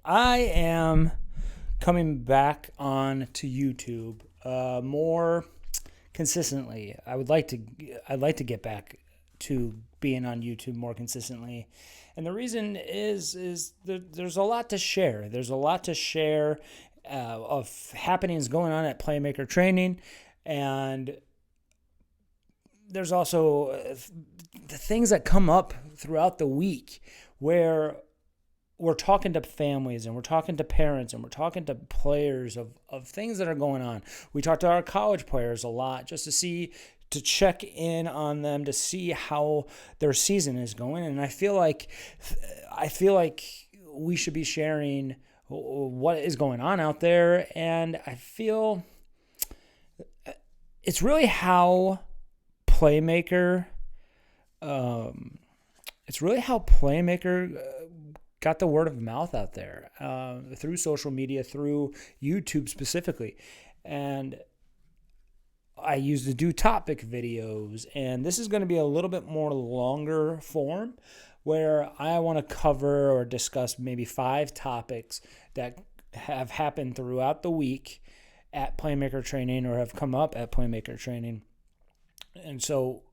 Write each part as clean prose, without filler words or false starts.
I am coming back on to YouTube more consistently. I'd like to get back to being on YouTube more consistently. And the reason is there's a lot to share. There's a lot to share of happenings going on at PlayMaker Training, and there's also the things that come up throughout the week where we're talking to families and we're talking to parents and we're talking to players of things that are going on. We talk to our college players a lot just to check in on them, to see how their season is going. And I feel like we should be sharing what is going on out there. And I feel it's really how Playmaker, got the word of mouth out there through social media, through YouTube specifically. And I used to do topic videos, and this is going to be a little bit more longer form where I want to cover or discuss maybe 5 topics that have happened throughout the week at Playmaker Training or have come up at Playmaker Training. And so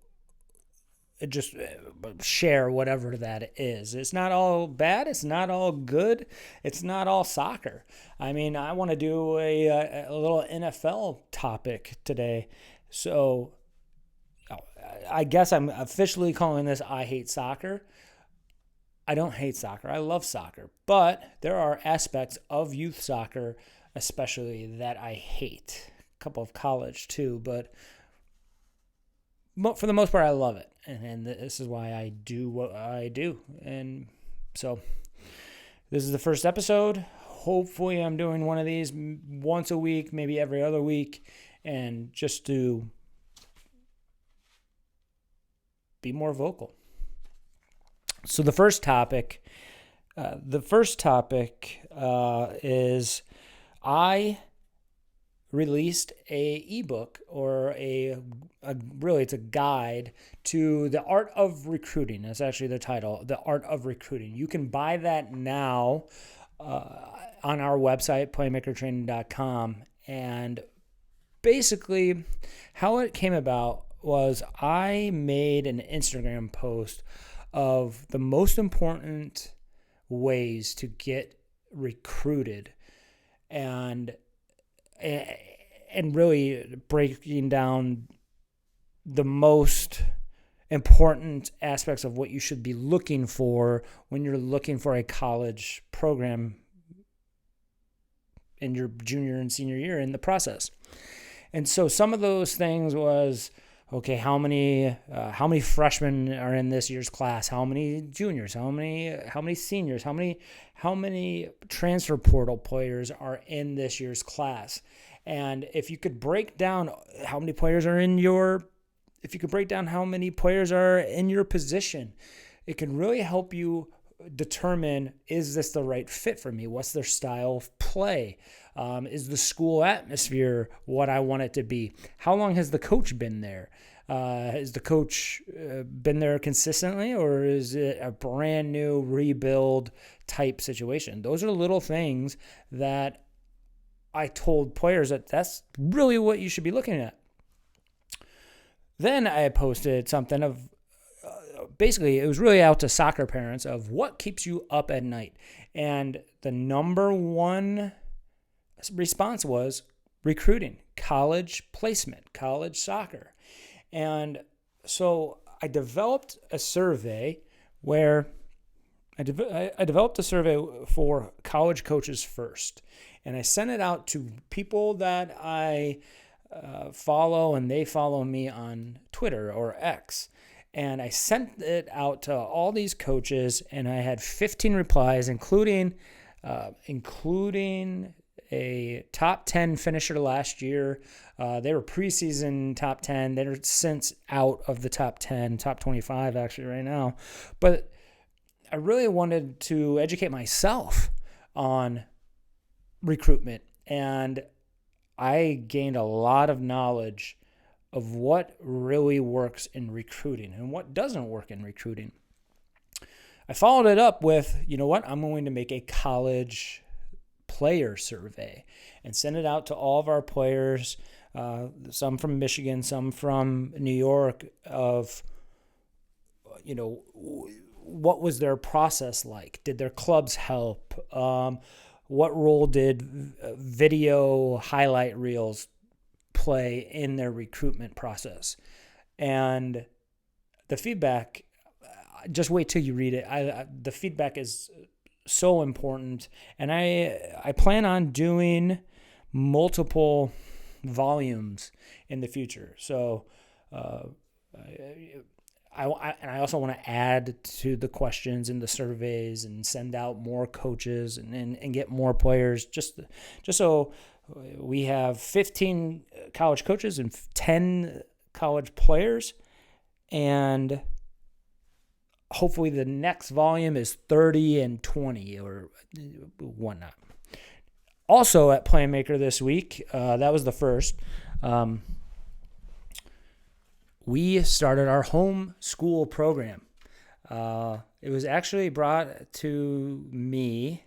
just share whatever that is. It's not all bad. It's not all good. It's not all soccer. I mean, I want to do a little NFL topic today. So I guess I'm officially calling this I Hate Soccer. I don't hate soccer. I love soccer. But there are aspects of youth soccer especially that I hate. A couple of college too, but for the most part, I love it. And this is why I do what I do. And so this is the first episode. Hopefully I'm doing one of these once a week, maybe every other week, and just to be more vocal. So the first topic is I released a ebook or really it's a guide to the art of recruiting. That's actually the title, The Art of Recruiting. You can buy that now on our website, playmakertraining.com. And basically how it came about was I made an Instagram post of the most important ways to get recruited and really breaking down the most important aspects of what you should be looking for when you're looking for a college program in your junior and senior year in the process. And so some of those things was, okay, how many freshmen are in this year's class? How many juniors? How many seniors? How many transfer portal players are in this year's class? And if you could break down how many players are in your position, it can really help you determine, is this the right fit for me? What's their style of play? Is the school atmosphere what I want it to be? How long has the coach been there? Has the coach been there consistently, or is it a brand new rebuild type situation? Those are little things that I told players that's really what you should be looking at. Then I posted something of basically it was really out to soccer parents of what keeps you up at night. And the number one response was recruiting, college placement, college soccer. And so I developed a survey where I developed a survey for college coaches first. And I sent it out to people that I follow, and they follow me on Twitter or X. And I sent it out to all these coaches, and I had 15 replies, including a top 10 finisher last year. They were preseason top 10. They're since out of the top 10, top 25 actually right now. But I really wanted to educate myself on recruitment, and I gained a lot of knowledge of what really works in recruiting and what doesn't work in recruiting. I followed it up with, you know what, I'm going to make a college player survey and send it out to all of our players, some from Michigan, some from New York, of, you know, what was their process like? Did their clubs help? What role did video highlight reels play in their recruitment process? And the feedback, just wait till you read it. The feedback is so important, and I plan on doing multiple volumes in the future. So I also want to add to the questions and the surveys and send out more coaches and get more players, just so we have 15 college coaches and 10 college players, and hopefully the next volume is 30 and 20 or whatnot. Also at PlayMaker this week, that was the first, we started our Homeschool program. It was actually brought to me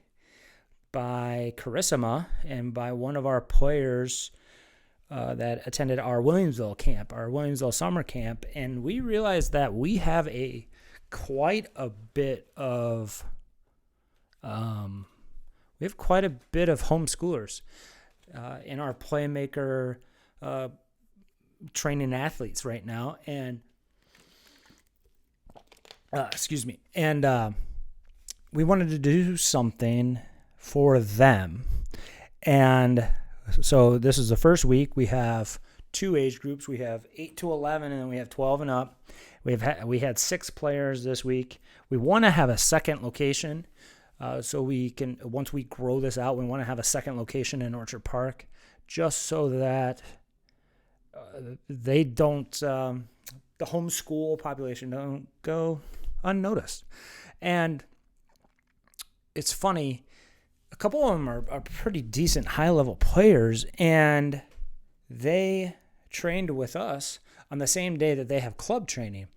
by Carissima and by one of our players that attended our Williamsville camp, our Williamsville summer camp, and we realized that we have quite a bit of homeschoolers in our PlayMaker training athletes right now, and we wanted to do something for them. And so this is the first week. We have 2 age groups. We have 8 to 11, and then we have 12 and up. We had 6 players this week. We want to have a second location, so we can, once we grow this out, we want to have a second location in Orchard Park, just so that they don't, the homeschool population don't go unnoticed. And it's funny, a couple of them are pretty decent high-level players, and they trained with us on the same day that they have club training.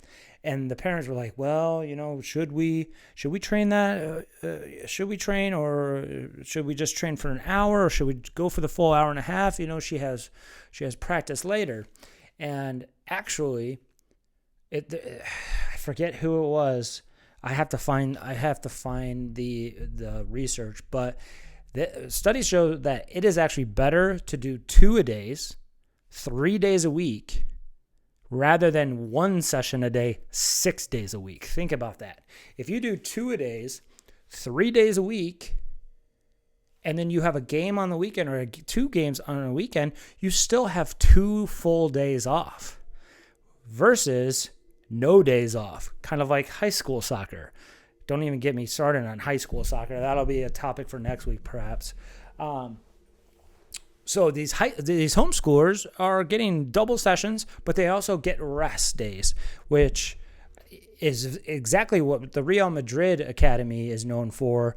And the parents were like, well, you know, should we train that? Should we train, or should we just train for an hour, or should we go for the full hour and a half? You know, she has practice later. And actually, I forget who it was. I have to find the research, but the studies show that it is actually better to do 2-a-days, 3 days a week, rather than 1 session a day, 6 days a week. Think about that. If you do 2-a-days, 3 days a week, and then you have a game on the weekend or 2 games on a weekend, you still have 2 full days off versus no days off, kind of like high school soccer. Don't even get me started on high school soccer. That'll be a topic for next week, perhaps. So these homeschoolers are getting double sessions, but they also get rest days, which is exactly what the Real Madrid Academy is known for.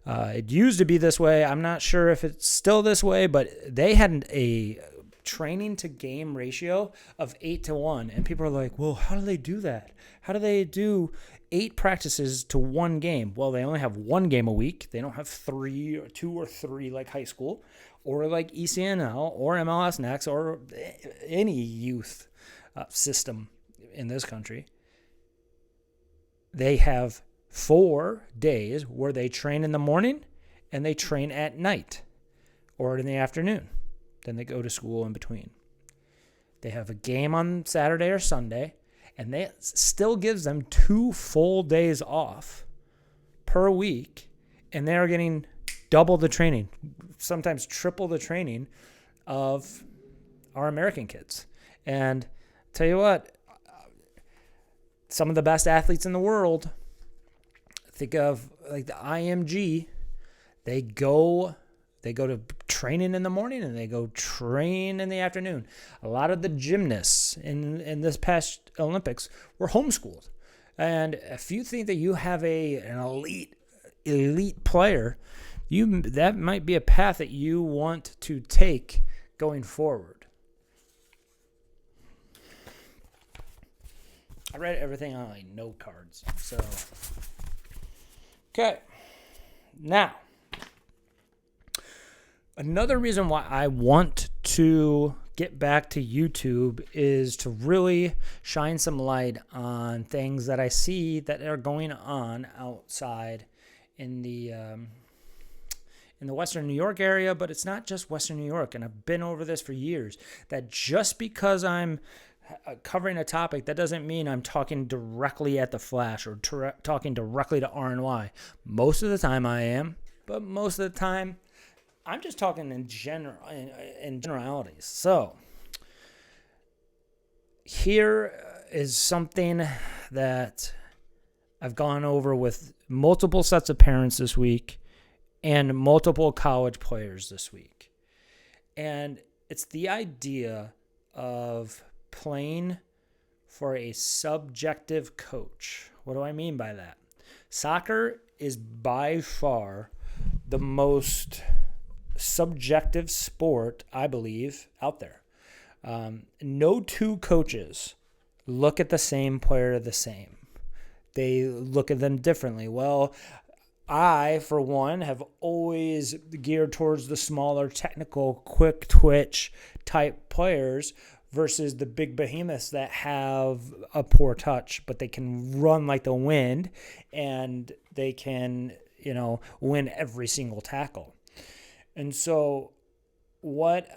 It used to be this way. I'm not sure if it's still this way, but they had a training to game ratio of 8-1. And people are like, well, how do they do that? How do they do 8 practices to 1 game? Well, they only have 1 game a week. They don't have 3 or 2 or 3 like high school, or like ECNL or MLS Next or any youth system in this country. They have 4 days where they train in the morning and they train at night or in the afternoon. Then they go to school in between. They have a game on Saturday or Sunday, and that still gives them 2 full days off per week, and they are getting double the training, sometimes triple the training of our American kids. And tell you what, some of the best athletes in the world, think of like the IMG, they go to training in the morning and they go train in the afternoon. A lot of the gymnasts in this past Olympics were homeschooled. And if you think that you have an elite player, that might be a path that you want to take going forward. I read everything on like note cards. So Okay. Now, another reason why I want to get back to YouTube is to really shine some light on things that I see that are going on outside in the Western New York area, but it's not just Western New York, and I've been over this for years, that just because I'm covering a topic, that doesn't mean I'm talking directly at the Flash or talking directly to RNY. Most of the time I am, but most of the time I'm just talking in generalities. So here is something that I've gone over with multiple sets of parents this week and multiple college players this week. And it's the idea of playing for a subjective coach. What do I mean by that? Soccer is by far the most subjective sport, I believe, out there. No two coaches look at the same player the same. They look at them differently. Well, I, for one, have always geared towards the smaller, technical, quick twitch type players versus the big behemoths that have a poor touch, but they can run like the wind and they can, win every single tackle. And so what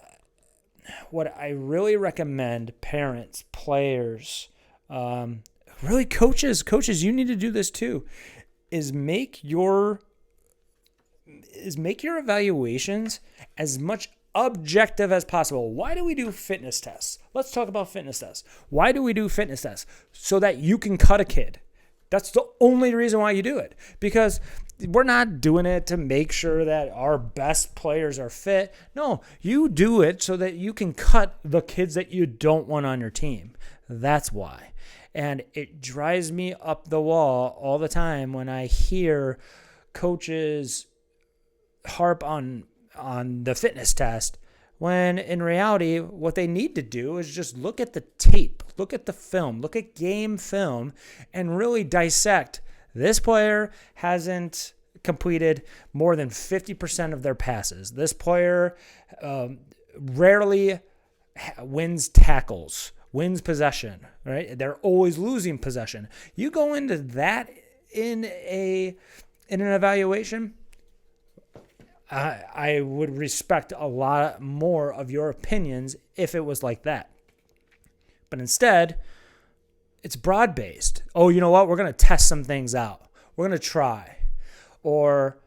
I really recommend parents, players, really coaches, you need to do this too, is make your evaluations as much objective as possible. Why do we do fitness tests? Let's talk about fitness tests. Why do we do fitness tests? So that you can cut a kid. That's the only reason why you do it. Because we're not doing it to make sure that our best players are fit. No, you do it so that you can cut the kids that you don't want on your team. That's why. And it drives me up the wall all the time when I hear coaches harp on the fitness test, when in reality, what they need to do is just look at the tape, look at the film, look at game film, and really dissect. This player hasn't completed more than 50% of their passes. This player rarely wins tackles, wins possession, right? They're always losing possession. You go into that in an evaluation, I would respect a lot more of your opinions if it was like that. But instead, it's broad-based. Oh, you know what? We're going to test some things out. We're going to try. Or,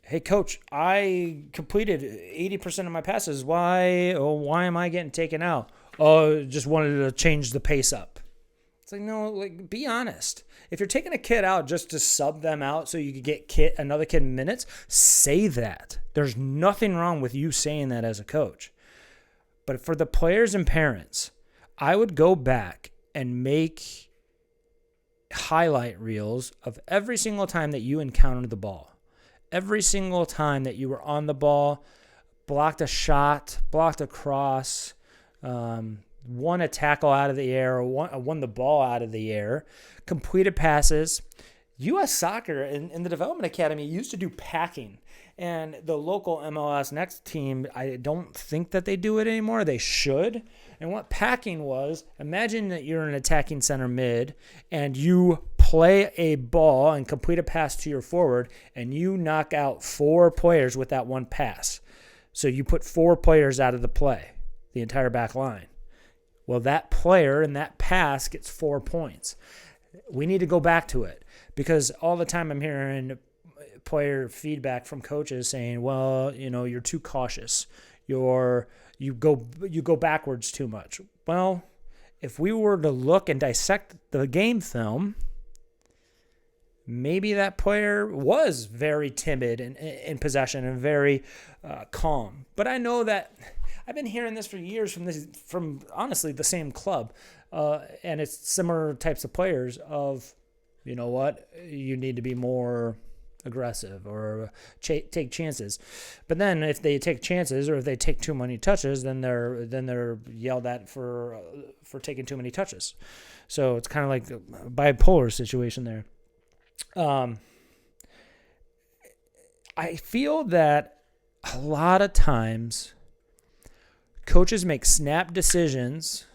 hey, coach, I completed 80% of my passes. Why am I getting taken out? Oh, just wanted to change the pace up. It's like, no, be honest. If you're taking a kid out just to sub them out so you could get another kid minutes, say that. There's nothing wrong with you saying that as a coach. But for the players and parents, I would go back and make highlight reels of every single time that you encountered the ball. Every single time that you were on the ball, blocked a shot, blocked a cross, won a tackle out of the air, or won the ball out of the air, completed passes. U.S. Soccer in the Development Academy used to do packing, and the local MLS Next team, I don't think that they do it anymore. They should. And what packing was, imagine that you're an attacking center mid, and you play a ball and complete a pass to your forward, and you knock out 4 players with that one pass. So you put 4 players out of the play, the entire back line. Well, that player and that pass gets 4 points. We need to go back to it, because all the time I'm hearing player feedback from coaches saying, well, you're too cautious. You go backwards too much. Well, if we were to look and dissect the game film, maybe that player was very timid in possession and very calm. But I know that I've been hearing this for years from honestly the same club, and it's similar types of players of, you know what, you need to be more aggressive or take chances. But then if they take chances or if they take too many touches, then they're yelled at for taking too many touches. So it's kind of like a bipolar situation there. I feel that a lot of times coaches make snap decisions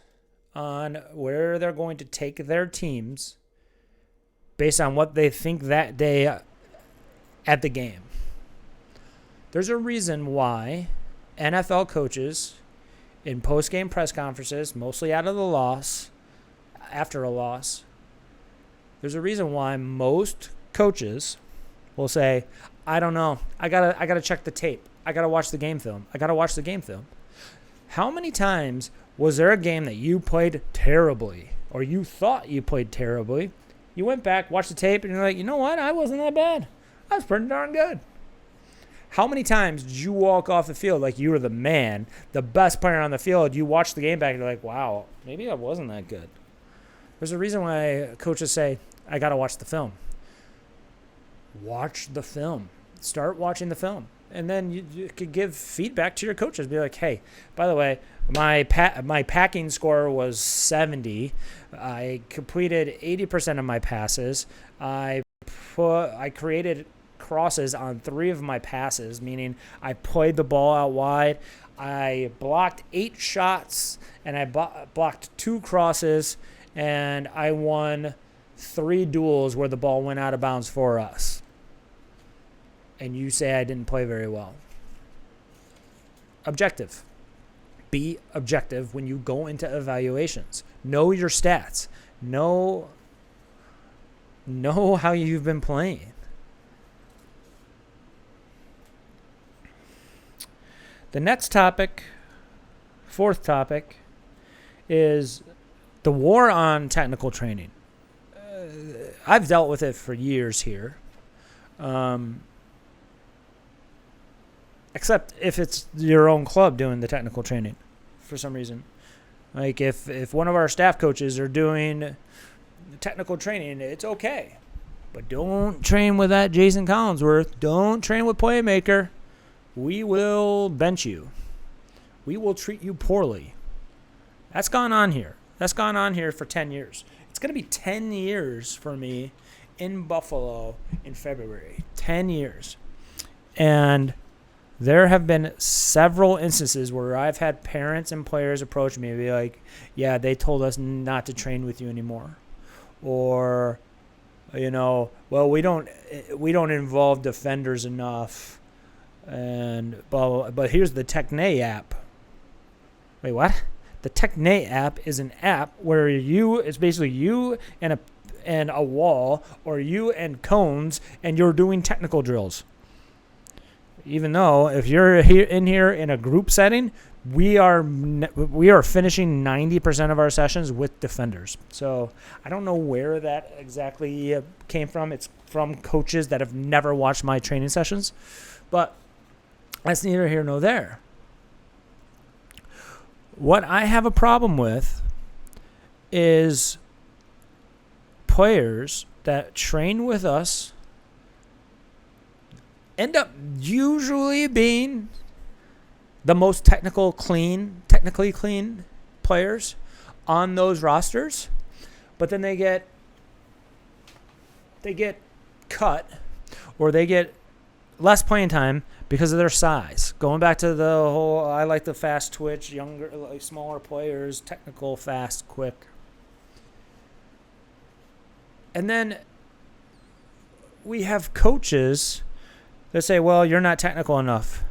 on where they're going to take their teams based on what they think that day at the game. There's a reason why NFL coaches in post-game press conferences, mostly after a loss, there's a reason why most coaches will say, I don't know. I gotta check the tape. I gotta watch the game film. How many times was there a game that you played terribly or you thought you played terribly? You went back, watched the tape, and you're like, you know what? I wasn't that bad. I was pretty darn good. How many times did you walk off the field like you were the man, the best player on the field? You watch the game back and you're like, wow, maybe I wasn't that good. There's a reason why coaches say, I got to watch the film. Watch the film. Start watching the film. And then you could give feedback to your coaches. Be like, hey, by the way, my packing score was 70. I completed 80% of my passes. I created crosses on 3 of my passes, meaning I played the ball out wide. I blocked 8 shots, and I blocked 2 crosses, and I won 3 duels where the ball went out of bounds for us. And you say I didn't play very well. Objective. Be objective when you go into evaluations. Know your stats. Know how you've been playing. The next topic, 4th topic, is the war on technical training. I've dealt with it for years here. Except if it's your own club doing the technical training for some reason. Like if one of our staff coaches are doing technical training, it's okay. But don't train with that Jason Collinsworth. Don't train with PlayMaker. We will bench you. We will treat you poorly. That's gone on here. That's gone on here for 10 years. It's going to be 10 years for me in Buffalo in February. 10 years. And there have been several instances where I've had parents and players approach me and be like, yeah, they told us not to train with you anymore. Or, well, we don't involve defenders enough. And but here's the Techne app. Wait, what? The Techne app is an app where it's basically you and a wall, or you and cones, and you're doing technical drills. Even though if you're here in a group setting, we are finishing 90% of our sessions with defenders. So I don't know where that exactly came from. It's from coaches that have never watched my training sessions, but that's neither here nor there. What I have a problem with is players that train with us end up usually being the most technically clean players on those rosters, but then they get cut or they get less playing time because of their size. Going back to the whole, I like the fast twitch, younger, smaller players, technical, fast, quick. And then we have coaches that say, well, you're not technical enough.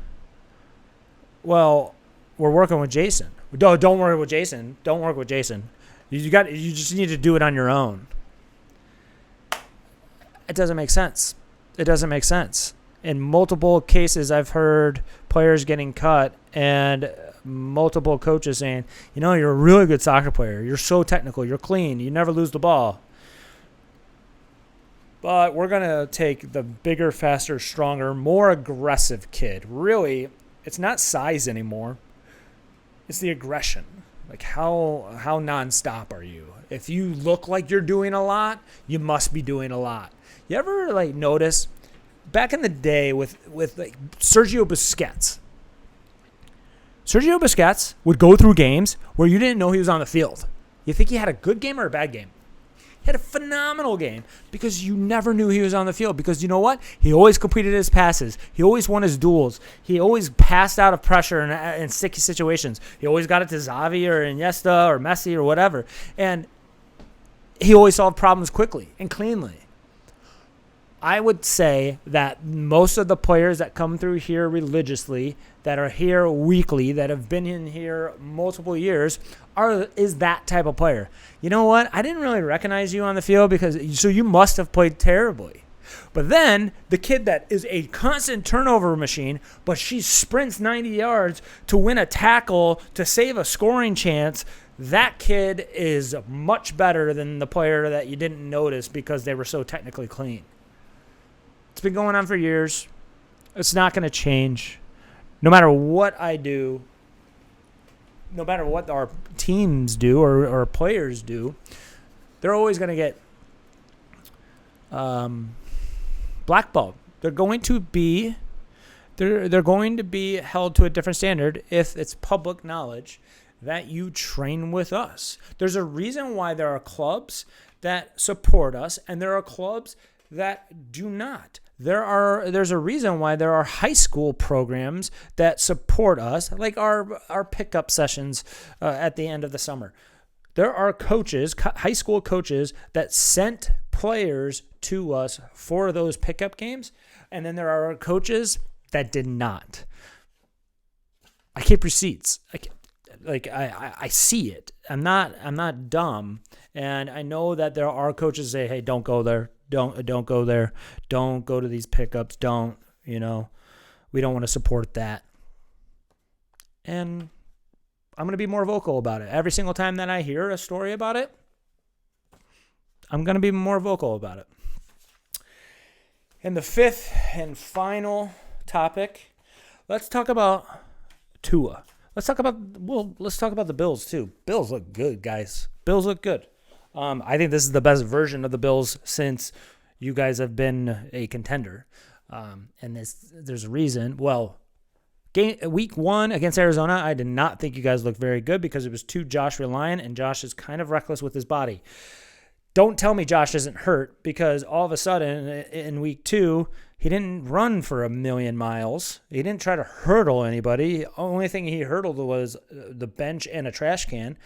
Well, we're working with Jason. Don't work with Jason. Don't work with Jason. You just need to do it on your own. It doesn't make sense. In multiple cases, I've heard players getting cut and multiple coaches saying, you're a really good soccer player. You're so technical. You're clean. You never lose the ball. But we're going to take the bigger, faster, stronger, more aggressive kid. Really, it's not size anymore. It's the aggression. Like how nonstop are you? If you look like you're doing a lot, you must be doing a lot. You ever notice back in the day with Sergio Busquets? Sergio Busquets would go through games where you didn't know he was on the field. You think he had a good game or a bad game? He had a phenomenal game because you never knew he was on the field. Because you know what? He always completed his passes. He always won his duels. He always passed out of pressure in sticky situations. He always got it to Xavi or Iniesta or Messi or whatever. And he always solved problems quickly and cleanly. I would say that most of the players that come through here religiously, that are here weekly, that have been in here multiple years, is that type of player. You know what? I didn't really recognize you on the field so you must have played terribly. But then the kid that is a constant turnover machine, but she sprints 90 yards to win a tackle, to save a scoring chance, that kid is much better than the player that you didn't notice because they were so technically clean. It's been going on for years. It's not going to change. No matter what I do, no matter what our teams do or players do, they're always going to get blackballed. They're going to be held to a different standard if it's public knowledge that you train with us. There's a reason why there are clubs that support us and there are clubs that do not. There's a reason why there are high school programs that support us, like our pickup sessions at the end of the summer. There are coaches, high school coaches, that sent players to us for those pickup games, and then there are coaches that did not. I keep receipts. I see it. I'm not dumb, and I know that there are coaches that say, "Hey, don't go there. Don't go there. Don't go to these pickups. Don't, we don't want to support that." And I'm going to be more vocal about it. Every single time that I hear a story about it, I'm going to be more vocal about it. And the fifth and final topic, let's talk about Tua. Let's talk about the Bills too. Bills look good, guys. Bills look good. I think this is the best version of the Bills since you guys have been a contender. And there's a reason. Well, week 1 against Arizona, I did not think you guys looked very good because it was too Josh reliant, and Josh is kind of reckless with his body. Don't tell me Josh isn't hurt, because all of a sudden in week 2, he didn't run for 1,000,000 miles. He didn't try to hurdle anybody. Only thing he hurdled was the bench and a trash can.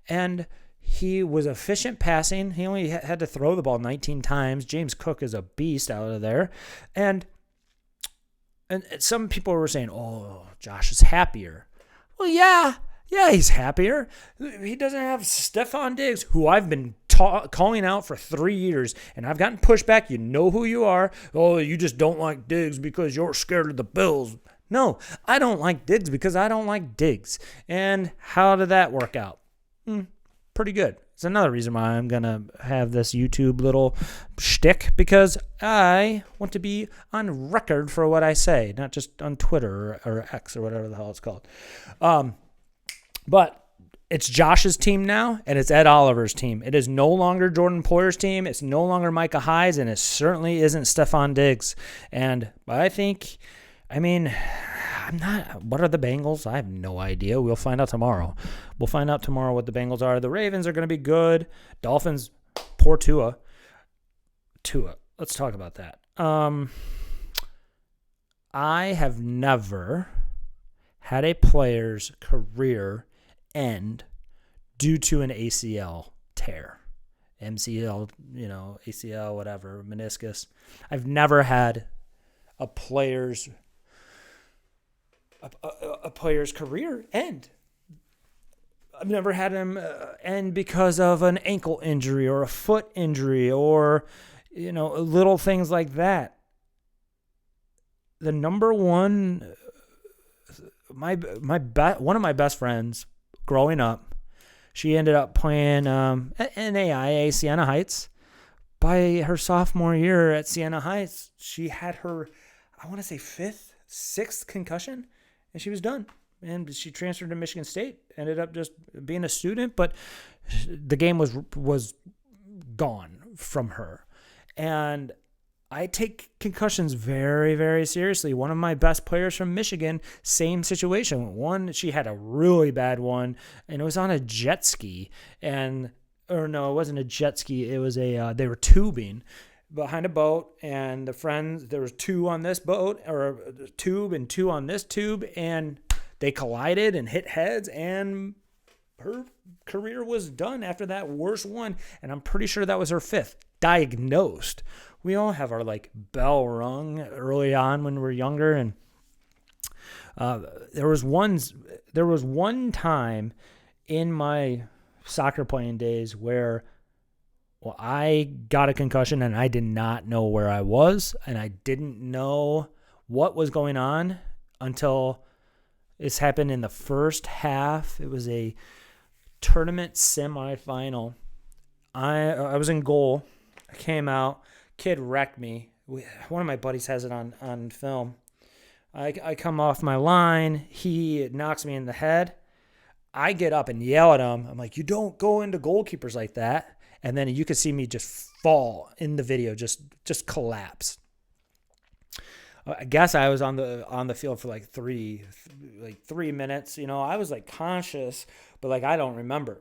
And he was efficient passing. He only had to throw the ball 19 times. James Cook is a beast out of there. And some people were saying, "Oh, Josh is happier." Well, yeah, he's happier. He doesn't have Stephon Diggs, who I've been calling out for 3 years, and I've gotten pushback. You know who you are. "Oh, you just don't like Diggs because you're scared of the Bills." No, I don't like Diggs because I don't like Diggs. And how did that work out? Pretty good. It's another reason why I'm going to have this YouTube little shtick, because I want to be on record for what I say, not just on Twitter or X or whatever the hell it's called. But it's Josh's team now, and it's Ed Oliver's team. It is no longer Jordan Poyer's team. It's no longer Micah Hyde's, and it certainly isn't Stephon Diggs. And what are the Bengals? I have no idea. We'll find out tomorrow. We'll find out tomorrow what the Bengals are. The Ravens are going to be good. Dolphins, poor Tua. Let's talk about that. I have never had a player's career end due to an ACL tear. MCL, ACL, whatever, meniscus. I've never had a player's career end. I've never had him end because of an ankle injury or a foot injury or, little things like that. The number one, one of my best friends growing up, she ended up playing NAIA Siena Heights. By her sophomore year at Siena Heights, she had her, I want to say 5th, 6th concussion. And she was done. And she transferred to Michigan State, ended up just being a student, but the game was gone from her. And I take concussions very, very seriously. One of my best players from Michigan, same situation. She had a really bad one, and it was on a jet ski. And or no, it wasn't a jet ski. It was they were tubing behind a boat, and there was two on this boat, or a tube and two on this tube, and they collided and hit heads, and her career was done after that worst one. And I'm pretty sure that was her 5th diagnosed. We all have our bell rung early on when we're younger. And there was one time in my soccer playing days where I got a concussion and I did not know where I was, and I didn't know what was going on until this happened in the first half. It was a tournament semifinal. I was in goal. I came out. Kid wrecked me. One of my buddies has it on film. I come off my line. He knocks me in the head. I get up and yell at him. I'm like, you don't go into goalkeepers like that. And then you could see me just fall in the video, just collapse. I guess I was on the field for 3 minutes. I was conscious, but I don't remember.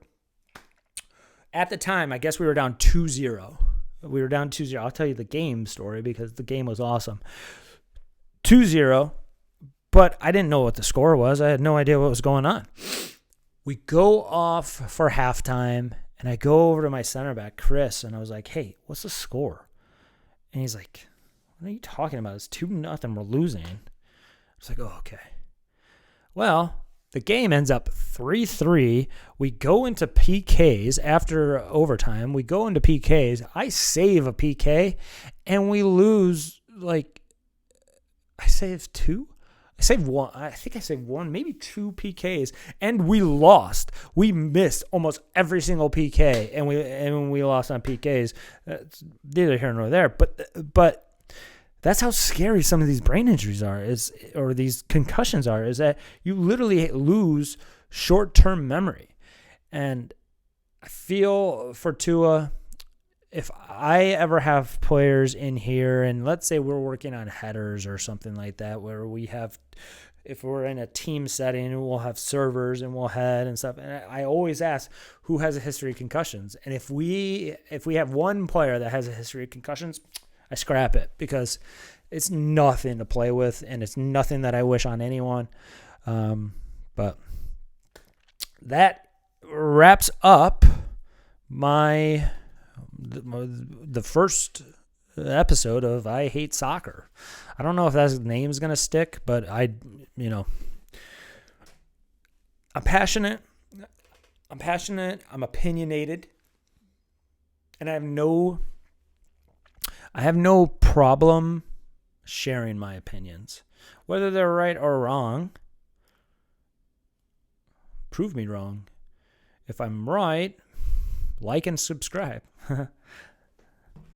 At the time, I guess we were down 2-0. We were down 2-0. I'll tell you the game story because the game was awesome. 2-0, but I didn't know what the score was. I had no idea what was going on. We go off for halftime, and I go over to my center back, Chris, and I was like, hey, what's the score? And he's like, what are you talking about? It's 2-0. We're losing. I was like, oh, okay. Well, the game ends up 3-3. We go into PKs after overtime. We go into PKs. I save a PK, and we lose, I saved 2? I saved 1. I think I saved 1, maybe 2 PKs, and we lost. We missed almost every single PK, and we lost on PKs. That's neither here nor there, but that's how scary some of these brain injuries are, or these concussions are, is that you literally lose short-term memory. And I feel for Tua, if I ever have players in here, and let's say we're working on headers or something like that, where if we're in a team setting, we'll have servers and we'll head and stuff. And I always ask who has a history of concussions. And if we have one player that has a history of concussions, I scrap it because it's nothing to play with, and it's nothing that I wish on anyone. But that wraps up the first episode of I Hate Soccer. I don't know if that name is going to stick, but I'm passionate. I'm opinionated, and I have no problem sharing my opinions. Whether they're right or wrong, prove me wrong. If I'm right, like and subscribe.